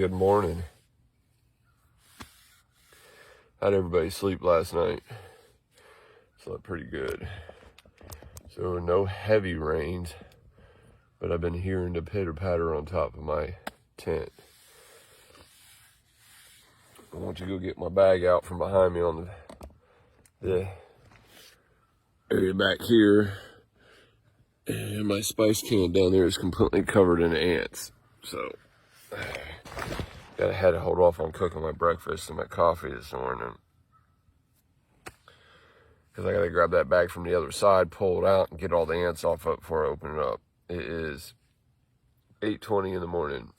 Good morning. How'd everybody sleep last night? Slept pretty good. So no heavy rains, but I've been hearing the pitter patter on top of my tent. I want you to go get my bag out from behind me on the area back here. And my spice can down there is completely covered in ants. So I had to hold off on cooking my breakfast and my coffee this morning, because I got to grab that bag from the other side, pull it out, and get all the ants off up before I open it up. It is 8:20 in the morning.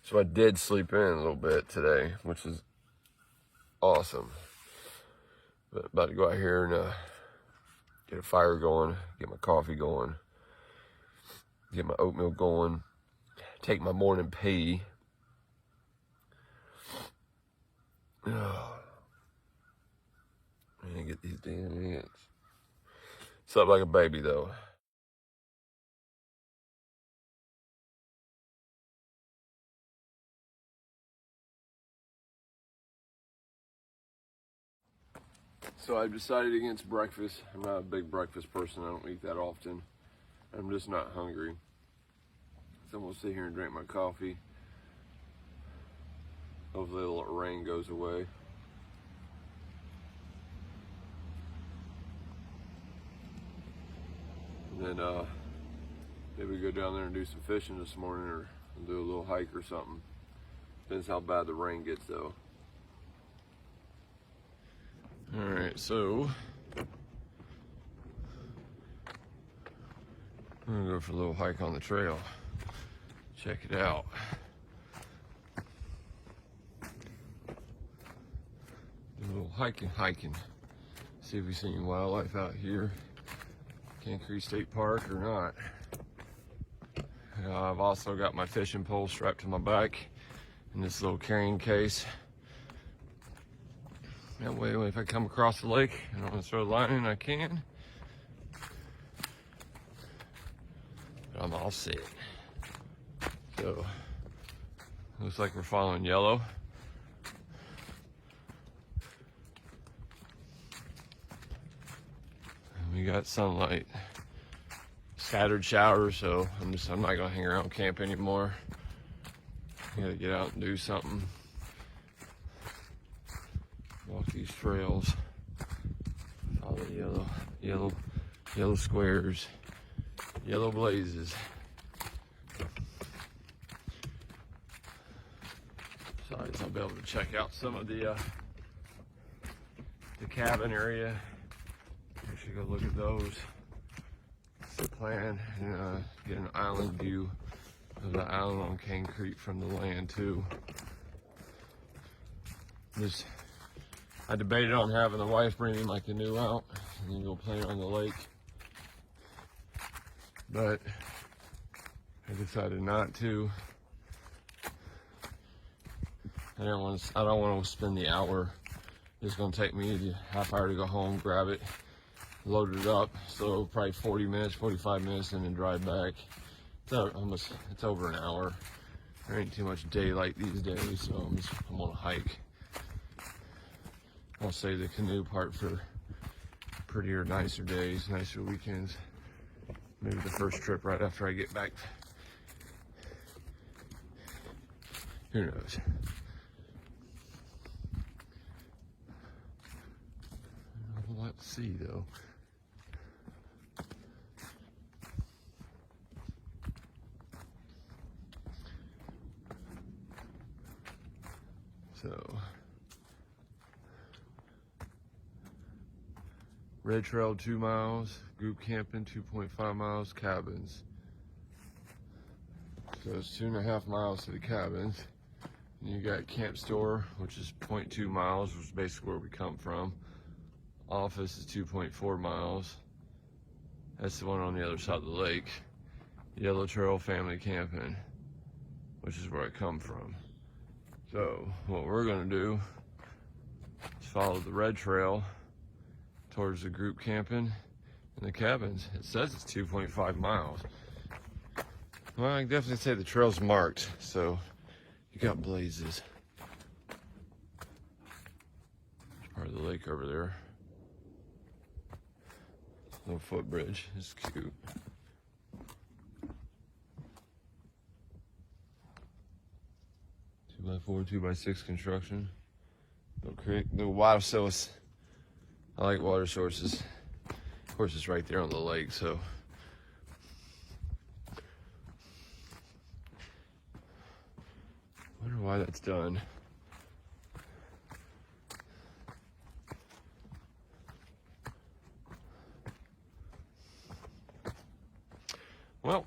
So I did sleep in a little bit today, which is awesome. But about to go out here and get a fire going, get my coffee going, get my oatmeal going, take my morning pee. Man, get these damn ants. Slept like a baby though. So I've decided against breakfast. I'm not a big breakfast person. I don't eat that often. I'm just not hungry. So I'm gonna sit here and drink my coffee. Hopefully the rain goes away. And then maybe go down there and do some fishing this morning, or do a little hike or something. Depends how bad the rain gets though. All right, so I'm gonna go for a little hike on the trail. Check it out. Do a little hiking. See if we see any wildlife out here. Can Creek State Park or not. I've also got my fishing pole strapped to my back in this little carrying case. That way, if I come across the lake and I want to throw a line in, I can. But I'm all set. So, looks like we're following yellow. And we got sunlight. Scattered showers, so I'm not gonna hang around camp anymore. I gotta get out and do something. Walk these trails. Follow yellow squares, yellow blazes. Besides, I'll be able to check out some of the cabin area. I should go look at those. The plan, and get an island view of the island on Cane Creek from the land too. I debated on having the wife bring me my canoe out and then go play on the lake, but I decided not to. I don't want to spend the hour. It's going to take me a half hour to go home, grab it, load it up, so probably 40 minutes, 45 minutes, and then drive back. It's over an hour. There ain't too much daylight these days, so I'm on a hike. I'll save the canoe part for prettier, nicer days, nicer weekends. Maybe the first trip right after I get back. Who knows? Not a lot to see though. So, Red Trail 2 miles, group camping 2.5 miles, cabins. So it's 2.5 miles to the cabins. And you got Camp Store, which is 0.2 miles, which is basically where we come from. Office is 2.4 miles. That's the one on the other side of the lake. Yellow Trail Family Camping, which is where I come from. So what we're gonna do is follow the Red Trail towards the group camping and the cabins. It says it's 2.5 miles. Well, I can definitely say the trail's marked, so You got blazes. There's part of the lake over there. Little footbridge. It's cute. 2x4, 2x6 construction. No creek, no water source. I like water sources. Of course, it's right there on the lake, so. Wonder why that's done. Well,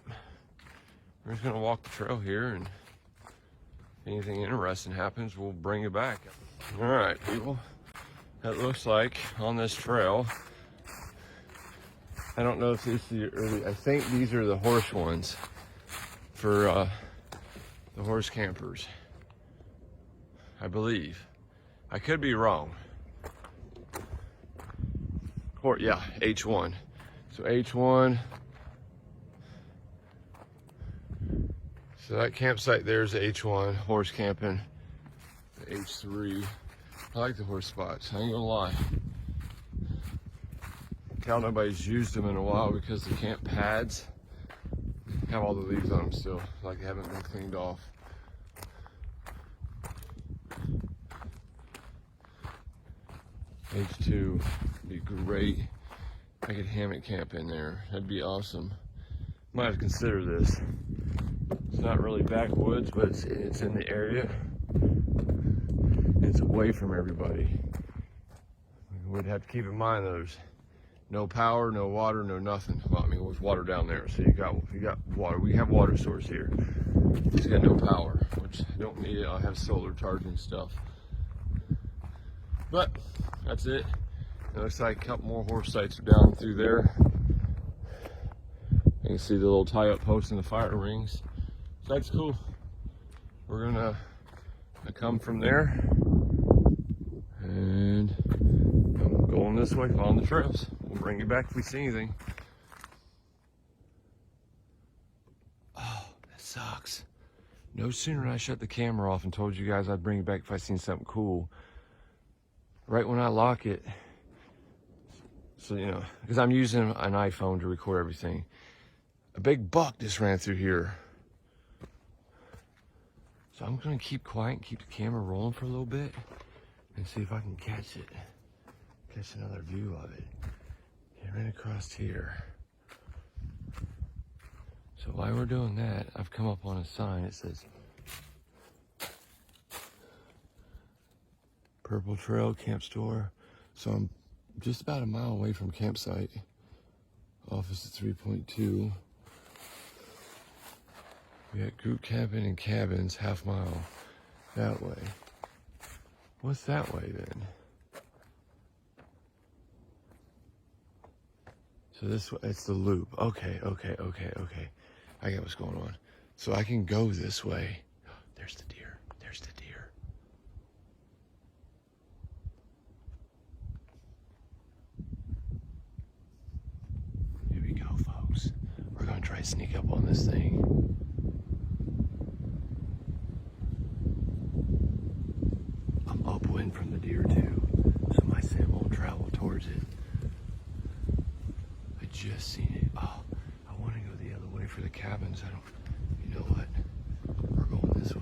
we're just gonna walk the trail here, and if anything interesting happens, we'll bring it back. All right, people. That looks like on this trail. I don't know if this is the early. I think these are the horse ones for the horse campers. I believe. I could be wrong. Yeah, H1. So H1. So that campsite there's H1, horse camping. The H3. I like the horse spots, I ain't gonna lie. Tell nobody's used them in a while because the camp pads have all the leaves on them still, like they haven't been cleaned off. H2 would be great. I could hammock camp in there. That'd be awesome. Might have to consider this. It's not really backwoods, but it's in the area. It's away from everybody. We'd have to keep in mind there's no power, no water, no nothing. Well, I mean, there's water down there, so you got water. We have water source here. Just got no power, which I don't need. I have solar charging stuff. But that's it. It looks like a couple more horse sites are down through there. You can see the little tie-up posts and the fire rings. So that's cool. We're gonna come from there and going this way, following the trails. We'll bring you back if we see anything. Oh, that sucks. No sooner than I shut the camera off and told you guys I'd bring it back if I seen something cool. Right when I lock it, so you know, because I'm using an iPhone to record everything. A big buck just ran through here. So I'm gonna keep quiet and keep the camera rolling for a little bit and see if I can catch it. Catch another view of it. It ran across here. So while we're doing that, I've come up on a sign that says Purple Trail Camp Store. So I'm just about a mile away from campsite. Office at 3.2. We got group camping and cabins, half mile that way. What's that way then? So this way, it's the loop. Okay. I get what's going on. So I can go this way. There's the deer. There's the deer. Here we go, folks. We're gonna try to sneak up on this thing. I'm upwind from the deer too, so my scent won't travel towards it. I just seen it. Oh, I want to go the other way for the cabins. I don't, you know what? We're going this way.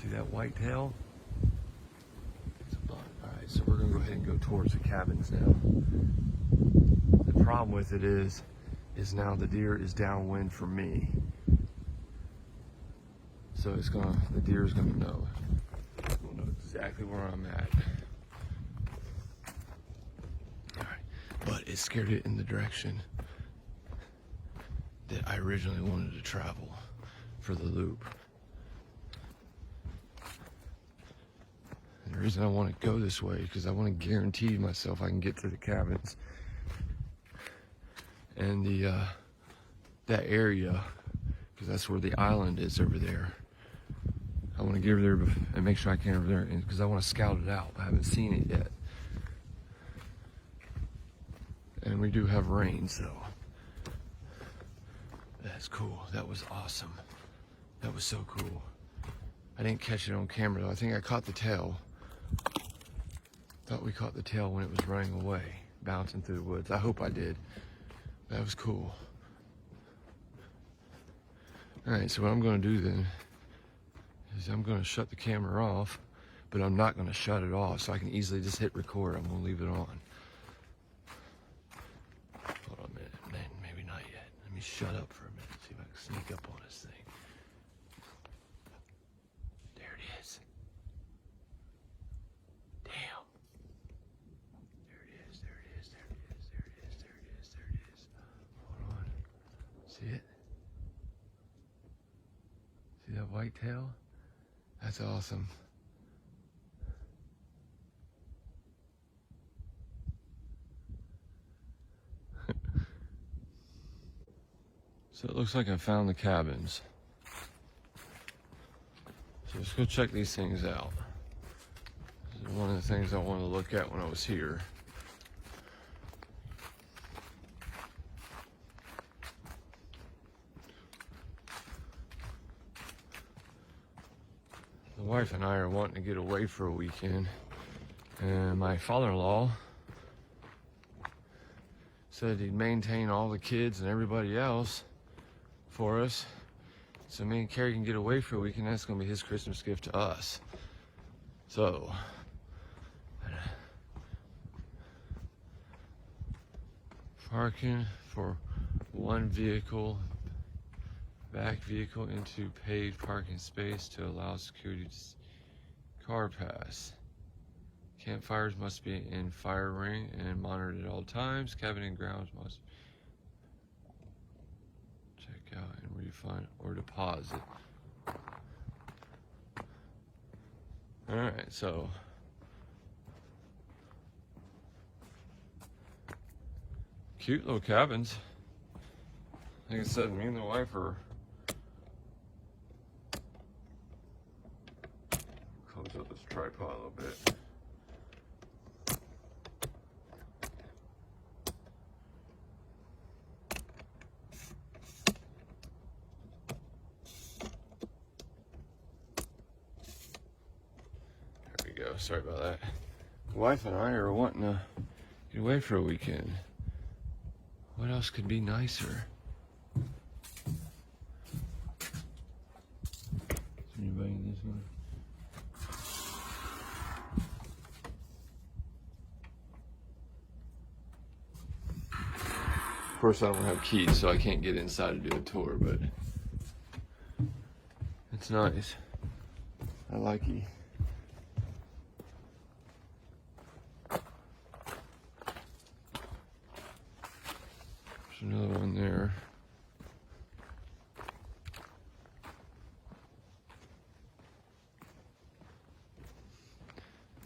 See that white tail? It's a buck. Alright, so we're gonna go ahead and go towards the cabins now. The problem with it is now the deer is downwind from me. So the deer is gonna know. We'll know exactly where I'm at. Alright, but it scared it in the direction that I originally wanted to travel for the loop. And The reason I want to go this way because I want to guarantee myself I can get to the cabins and that area, because that's where the island is over there. I want to get over there and make sure I can over there, because I want to scout it out. I haven't seen it yet. And we do have rain, so that's cool. That was awesome. That was so cool. I didn't catch it on camera though. I think I caught the tail. Thought we caught the tail when it was running away, bouncing through the woods. I hope I did. That was cool. All right, so what I'm going to do then is I'm going to shut the camera off, but I'm not going to shut it off, so I can easily just hit record. I'm going to leave it on. Hold on a minute. Maybe not yet. Let me shut up for a minute, see if I can sneak up on this thing. There it is. Damn. There it is, there it is, there it is, there it is, there it is, there it is. Hold on. See it? See that white tail? That's awesome. So it looks like I found the cabins. So let's go check these things out. This is one of the things I wanted to look at when I was here. The wife and I are wanting to get away for a weekend, and my father-in-law said he'd maintain all the kids and everybody else for us, so me and Carrie can get away for a weekend. That's gonna be his Christmas gift to us. So parking for one vehicle, back vehicle into paved parking space to allow security car pass. Campfires must be in fire ring and monitored at all times. Cabin and grounds must check out and refund or deposit. All right, so cute little cabins. Like I said, me and the wife are close up this tripod a little bit. There we go. Sorry about that. The wife and I are wanting to get away for a weekend. What else could be nicer? Is anybody in this one? Of course, I don't have keys, so I can't get inside to do a tour, but it's nice. I like it. There's another one there.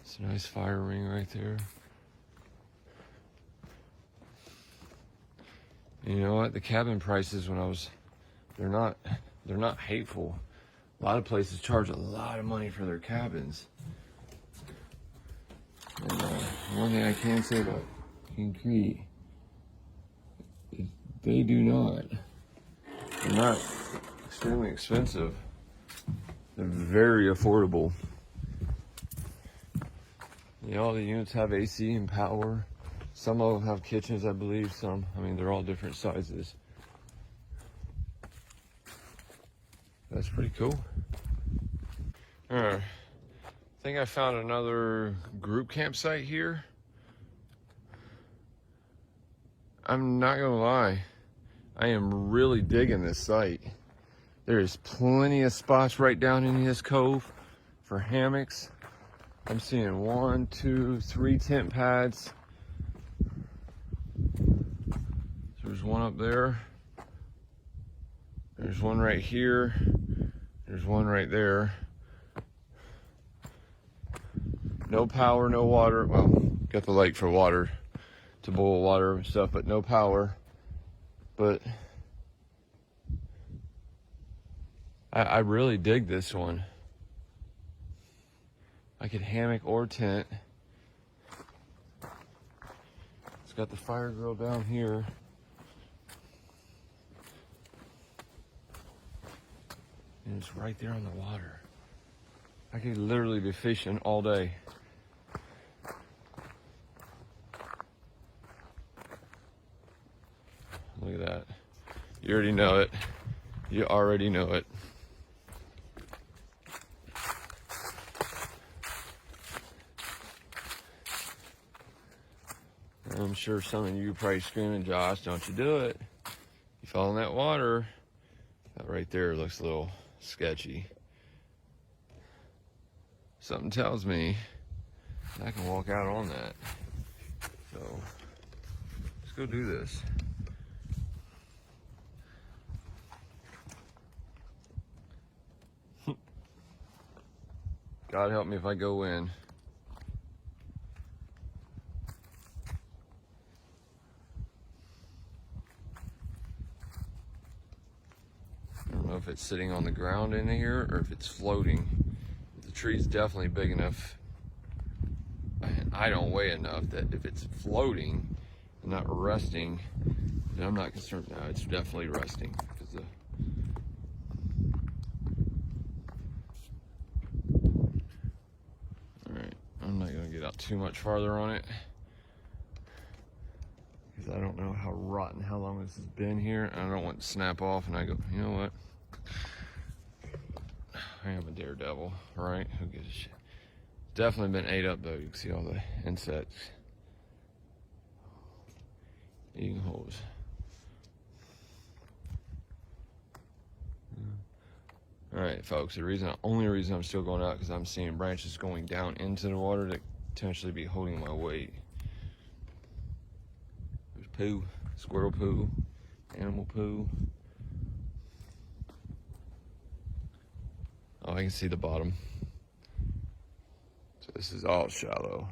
It's a nice fire ring right there. And you know what? The cabin prices they're not hateful. A lot of places charge a lot of money for their cabins. And one thing I can say about King Creek is they do not. They're not extremely expensive. They're very affordable. You know, all the units have AC and power. Some of them have kitchens, I believe. They're all different sizes. That's pretty cool. I think I found another group campsite here. I'm not gonna lie, I am really digging this site. There is plenty of spots right down in this cove for hammocks. I'm seeing 1, 2, 3 tent pads. There's one up there. There's one right here. There's one right there. No power, no water. Well, got the lake for water, to boil water and stuff, but no power. But I really dig this one. I could hammock or tent. It's got the fire grill down here. And it's right there on the water. I could literally be fishing all day. Look at that. You already know it. You already know it. I'm sure some of you are probably screaming, Josh, don't you do it. You fall in that water. That right there looks a little sketchy. Something tells me I can walk out on that. So let's go do this. God help me if I go in. I don't know if it's sitting on the ground in here or if it's floating. The tree's definitely big enough. I don't weigh enough that if it's floating and not resting, then I'm not concerned. No, it's definitely resting. Alright, I'm not going to get out too much farther on it, because I don't know how rotten, how long this has been here. I don't want it to snap off and I go, you know what? I am a daredevil, right? Who gives a shit? Definitely been ate up though. You can see all the insects eating holes. All right, folks. The only reason I'm still going out because I'm seeing branches going down into the water that potentially be holding my weight. There's poo, squirrel poo, animal poo. Oh, I can see the bottom. So this is all shallow.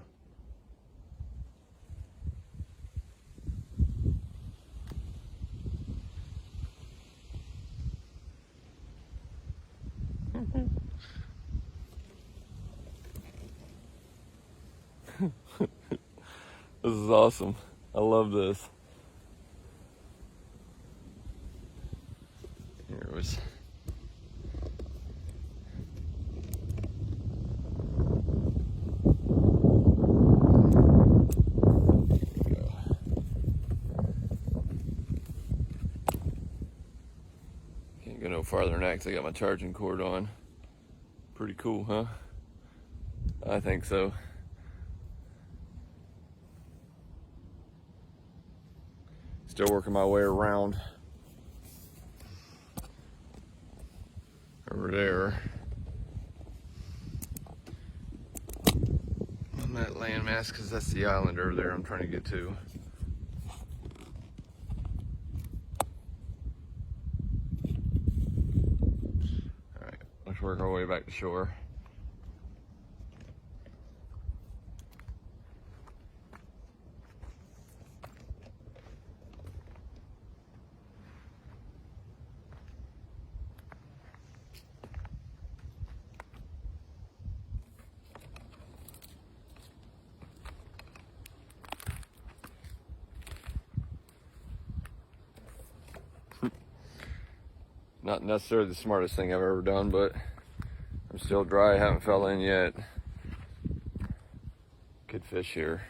This is awesome. I love this. Here it was. Can't go no farther than that because I got my charging cord on. Pretty cool, huh? I think so. Still working my way around over there on that landmass, because that's the island over there I'm trying to get to. All right, let's work our way back to shore. Not necessarily the smartest thing I've ever done, but I'm still dry, haven't fell in yet. Could fish here.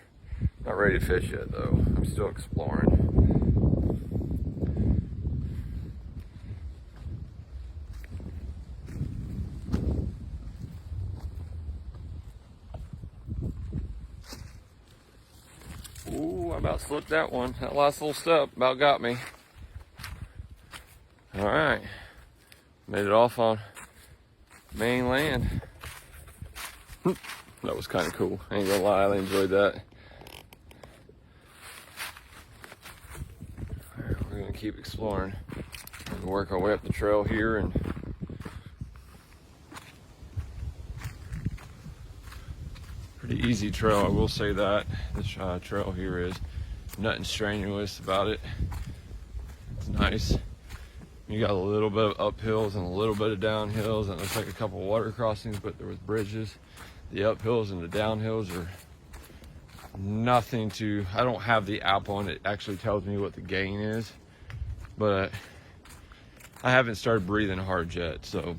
Not ready to fish yet though. I'm still exploring. Ooh, I about slipped that one. That last little step about got me. All right, made it off on mainland. That was kind of cool. I ain't gonna lie, I enjoyed that. We're gonna keep exploring. We're gonna work our way up the trail here and the easy trail. I will say that this trail here is nothing strenuous about it. It's nice. You got a little bit of uphills and a little bit of downhills, and it looks like a couple of water crossings, but there was bridges. The uphills and the downhills are nothing to, I don't have the app on. It actually tells me what the gain is, but I haven't started breathing hard yet. So,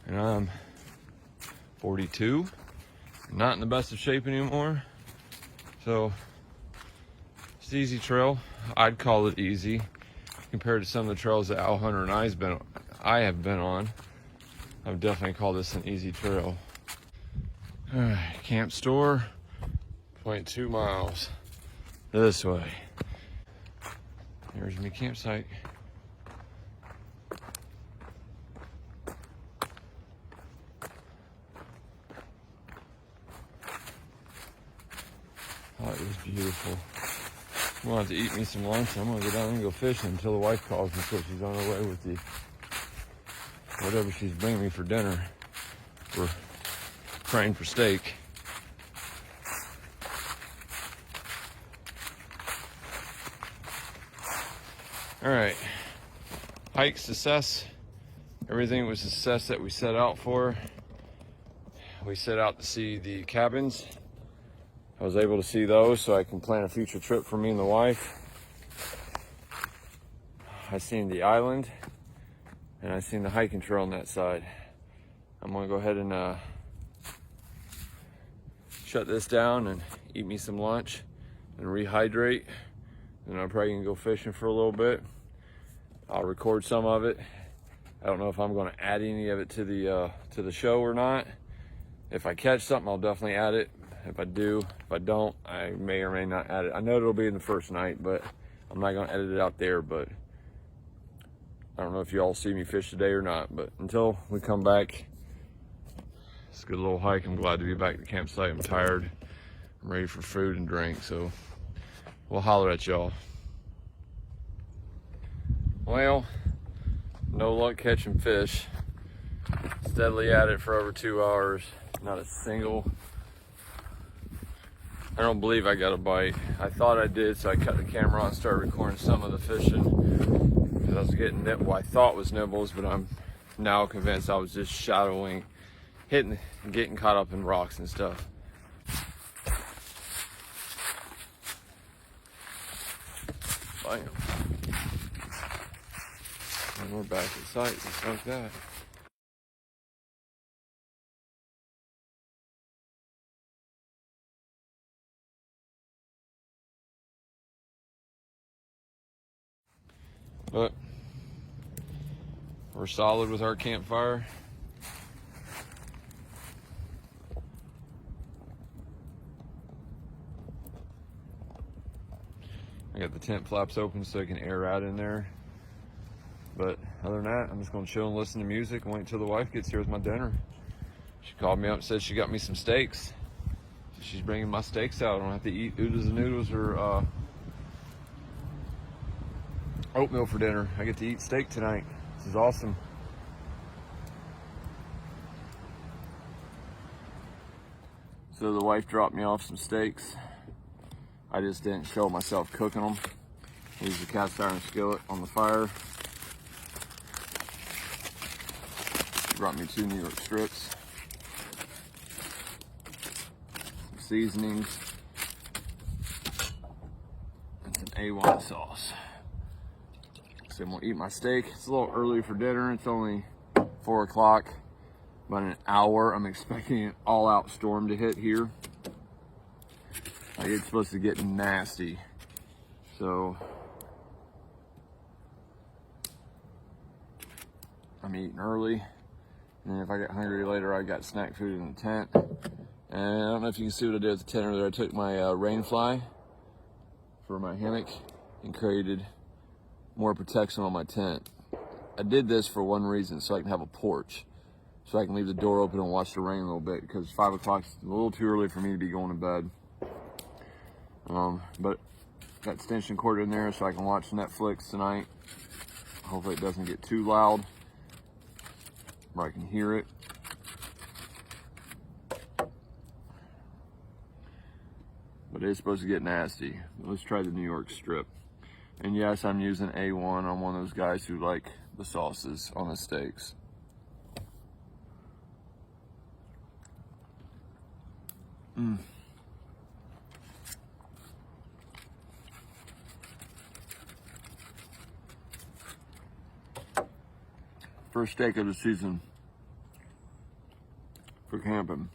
and I'm 42, not in the best of shape anymore. So it's an easy trail. I'd call it easy compared to some of the trails that Al Hunter and I have been on. I would definitely call this an easy trail. All right, camp store, 0.2 miles this way. Here's my campsite. Oh, it was beautiful. I'm gonna have to eat me some lunch. I'm gonna go down and go fishing until the wife calls me, so she's on her way with the whatever she's bringing me for dinner. We're praying for steak. All right, hike success. Everything was a success that we set out for. We set out to see the cabins. I was able to see those so I can plan a future trip for me and the wife. I seen the island and I seen the hiking trail on that side. I'm gonna go ahead and shut this down and eat me some lunch and rehydrate. And I'm probably gonna go fishing for a little bit. I'll record some of it. I don't know if I'm gonna add any of it to the show or not. If I catch something, I'll definitely add it. If I do, if I don't, I may or may not add it. I know it'll be in the first night, but I'm not gonna edit it out there. But I don't know if you all see me fish today or not. But until we come back, it's a good little hike. I'm glad to be back at the campsite. I'm tired. I'm ready for food and drink. So we'll holler at y'all. Well, no luck catching fish. Steadily at it for over 2 hours. Not a single. I don't believe I got a bite. I thought I did, so I cut the camera on and started recording some of the fishing. Because I was getting what I thought was nibbles, but I'm now convinced I was just shadowing, hitting, getting caught up in rocks and stuff. Bam. And we're back at site just like that. But we're solid with our campfire. I got the tent flaps open so I can air out in there. But other than that, I'm just gonna chill and listen to music and wait until the wife gets here with my dinner. She called me up and said she got me some steaks. So she's bringing my steaks out. I don't have to eat oodles and noodles or oatmeal for dinner. I get to eat steak tonight. This is awesome. So the wife dropped me off some steaks. I just didn't show myself cooking them. Use the cast iron skillet on the fire. She brought me 2 New York strips. Some seasonings. And some A1 sauce. So I'm gonna eat my steak. It's a little early for dinner. It's only 4 o'clock. About an hour, I'm expecting an all-out storm to hit here. Like, it's supposed to get nasty. So I'm eating early. And if I get hungry later, I got snack food in the tent. And I don't know if you can see what I did with the tent earlier. I took my rainfly for my hammock and created more protection on my tent. I did this for one reason, so I can have a porch. So I can leave the door open and watch the rain a little bit, because 5 o'clock is a little too early for me to be going to bed. But got extension cord in there so I can watch Netflix tonight. Hopefully it doesn't get too loud, where I can hear it. but it's supposed to get nasty. Let's try the New York strip. And yes, I'm using A1. I'm one of those guys who like the sauces on the steaks. First steak of the season for camping.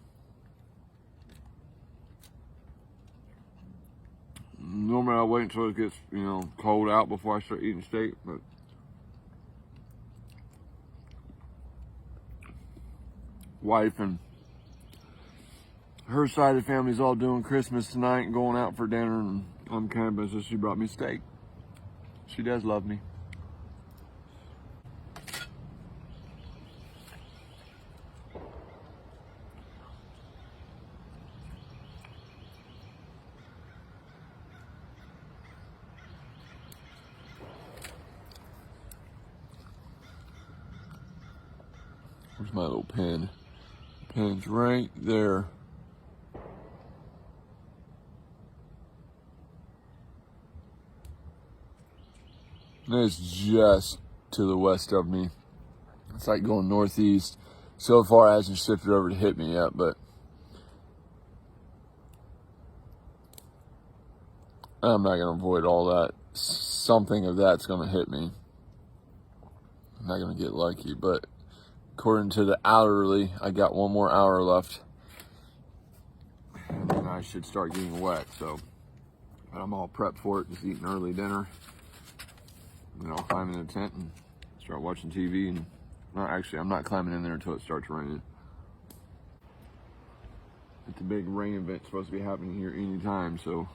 Normally I wait until it gets, cold out before I start eating steak, but wife and her side of the family's all doing Christmas tonight and going out for dinner, and I'm camping, so she brought me steak. She does love me. Where's my little pen? Pen's right there. And it's just to the west of me. It's like going northeast. So far it hasn't shifted over to hit me yet, but I'm not going to avoid all that. Something of that's going to hit me. I'm not going to get lucky, but according to the hourly, I got 1 more hour left. And then I should start getting wet, so I'm all prepped for it, just eating early dinner. And I'll climb in the tent and start watching TV. And well, actually, I'm not climbing in there until it starts raining. It's a big rain event supposed to be happening here anytime, so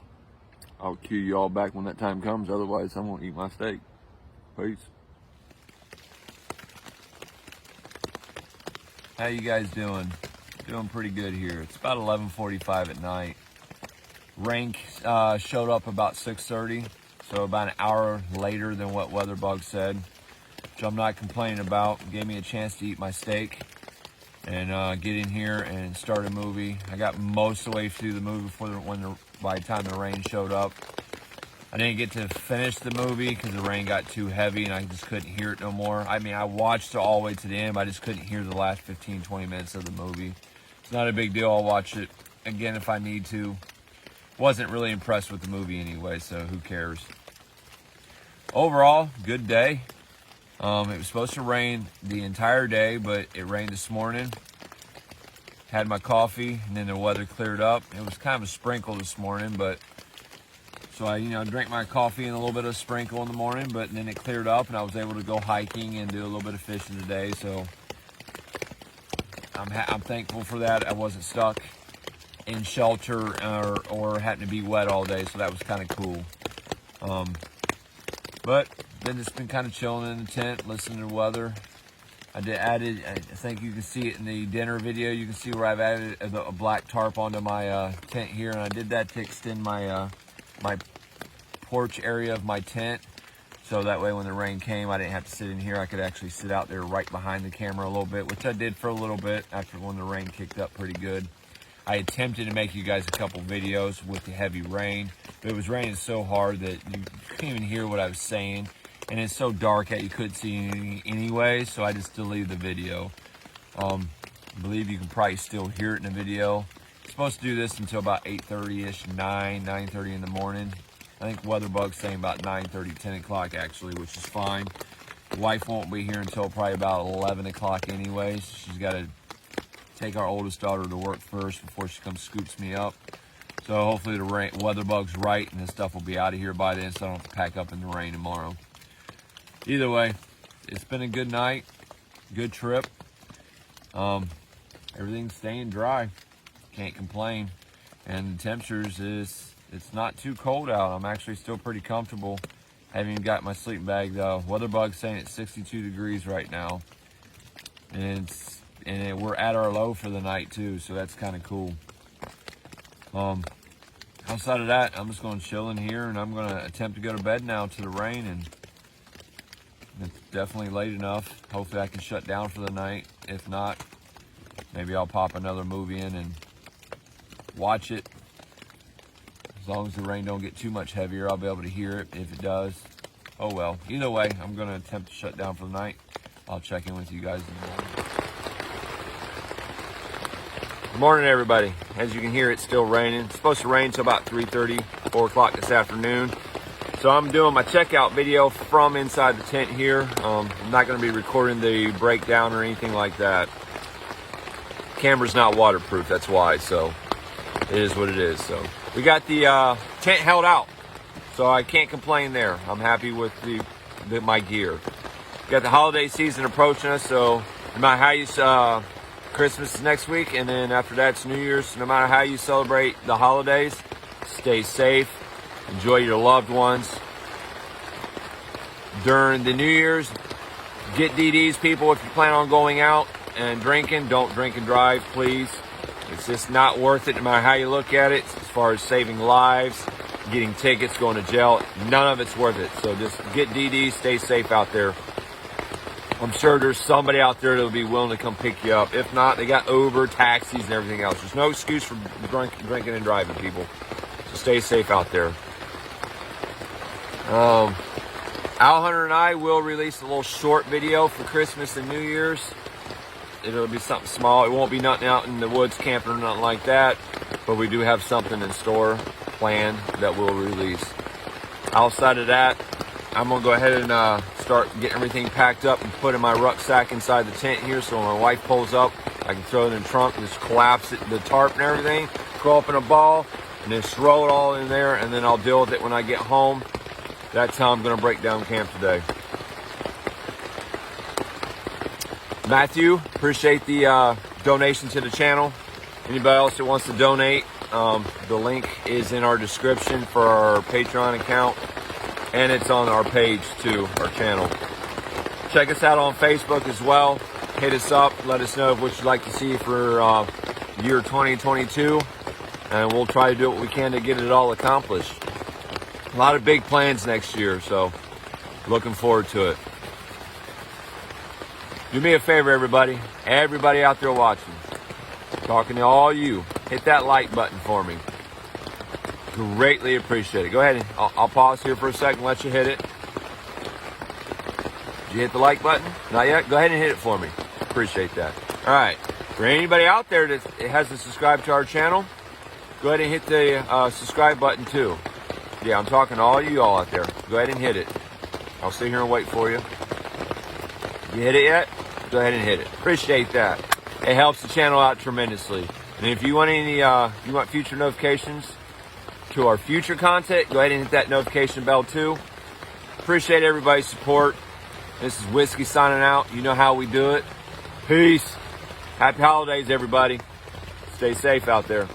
I'll cue you all back when that time comes. Otherwise, I won't eat my steak. Peace. How you guys doing? Doing pretty good here. It's about 11:45 at night. Rain showed up about 6:30, so about an hour later than what Weatherbug said, which I'm not complaining about. It gave me a chance to eat my steak and get in here and start a movie. I got most of the way through the movie by the time the rain showed up. I didn't get to finish the movie because the rain got too heavy and I just couldn't hear it no more. I mean, I watched it all the way to the end, but I just couldn't hear the last 15, 20 minutes of the movie. It's not a big deal. I'll watch it again if I need to. Wasn't really impressed with the movie anyway, so who cares? Overall, good day. It was supposed to rain the entire day, but it rained this morning. Had my coffee, and then the weather cleared up. It was kind of a sprinkle this morning, but so I, drank my coffee and a little bit of sprinkle in the morning, but then it cleared up, and I was able to go hiking and do a little bit of fishing today. So I'm thankful for that. I wasn't stuck in shelter or having to be wet all day, so that was kind of cool. But then it's been kind of chilling in the tent, listening to the weather. I think you can see it in the dinner video. You can see where I've added a black tarp onto my tent here, and I did that to extend my my porch area of my tent, so that way when the rain came, I didn't have to sit in here. I could actually sit out there right behind the camera a little bit, which I did for a little bit after when the rain kicked up pretty good. I attempted to make you guys a couple videos with the heavy rain, but it was raining so hard that you couldn't even hear what I was saying, and it's so dark that you couldn't see anything anyway, so I just deleted the video. I believe you can probably still hear it in the video. I'm supposed to do this until about 8:30ish, 9:30 in the morning. I think Weatherbug's saying about 9:30, 10 o'clock actually, which is fine. The wife won't be here until probably about 11 o'clock anyways. She's got to take our oldest daughter to work first before she comes scoops me up. So hopefully the Weatherbug's right and this stuff will be out of here by then, so I don't have to pack up in the rain tomorrow. Either way, it's been a good night, good trip. Everything's staying dry. Can't complain. And the temperatures it's not too cold out. I'm actually still pretty comfortable. Haven't even got my sleeping bag though. Weatherbug's saying it's 62 degrees right now. And we're at our low for the night too, so that's kind of cool. Outside of that, I'm just going to chill in here, and I'm going to attempt to go to bed now to the rain, and it's definitely late enough. Hopefully I can shut down for the night. If not, maybe I'll pop another movie in and watch it. As long as the rain don't get too much heavier, I'll be able to hear it. If it does, oh well. Either way, I'm going to attempt to shut down for the night. I'll check in with you guys in the morning. Good morning, everybody. As you can hear, it's still raining. It's supposed to rain until about 3:30, 4 o'clock this afternoon. So I'm doing my checkout video from inside the tent here. I'm not going to be recording the breakdown or anything like that. Camera's not waterproof, that's why. So it is what it is. So we got the tent held out, so I can't complain there. I'm happy with my gear. We got the holiday season approaching us, so no matter how you Christmas is next week, and then after that it's New Year's. So no matter how you celebrate the holidays, stay safe, enjoy your loved ones. During the New Year's, get DDs, people. If you plan on going out and drinking, don't drink and drive, please. It's just not worth it no matter how you look at it. As far as saving lives, getting tickets, going to jail, none of it's worth it. So just get DDs, stay safe out there. I'm sure there's somebody out there that will be willing to come pick you up. If not, they got Uber, taxis, and everything else. There's no excuse for drinking and driving, people. So stay safe out there. Owl Hunter and I will release a little short video for Christmas and New Year's. It'll be something small. It won't be nothing out in the woods camping or nothing like that. But we do have something in store, planned, that we'll release. Outside of that, I'm going to go ahead and start getting everything packed up and put in my rucksack inside the tent here, so when my wife pulls up, I can throw it in the trunk and just collapse it, the tarp and everything, curl up in a ball, and then throw it all in there, and then I'll deal with it when I get home. That's how I'm going to break down camp today. Matthew, appreciate the donation to the channel. Anybody else that wants to donate, the link is in our description for our Patreon account. And it's on our page too, our channel. Check us out on Facebook as well. Hit us up. Let us know what you'd like to see for year 2022. And we'll try to do what we can to get it all accomplished. A lot of big plans next year, so looking forward to it. Do me a favor, everybody. Everybody out there watching. Talking to all you. Hit that like button for me. Greatly appreciate it. Go ahead and I'll pause here for a second, let you hit it. Did you hit the like button? Not yet? Go ahead and hit it for me. Appreciate that. All right. For anybody out there that hasn't subscribed to our channel, go ahead and hit the subscribe button too. Yeah, I'm talking to all you all out there. Go ahead and hit it. I'll sit here and wait for you. You hit it yet? Go ahead and hit it. Appreciate that. It helps the channel out tremendously. And if you want any, you want future notifications to our future content, go ahead and hit that notification bell too. Appreciate everybody's support. This is Whiskey signing out. You know how we do it. Peace. Happy holidays, everybody. Stay safe out there.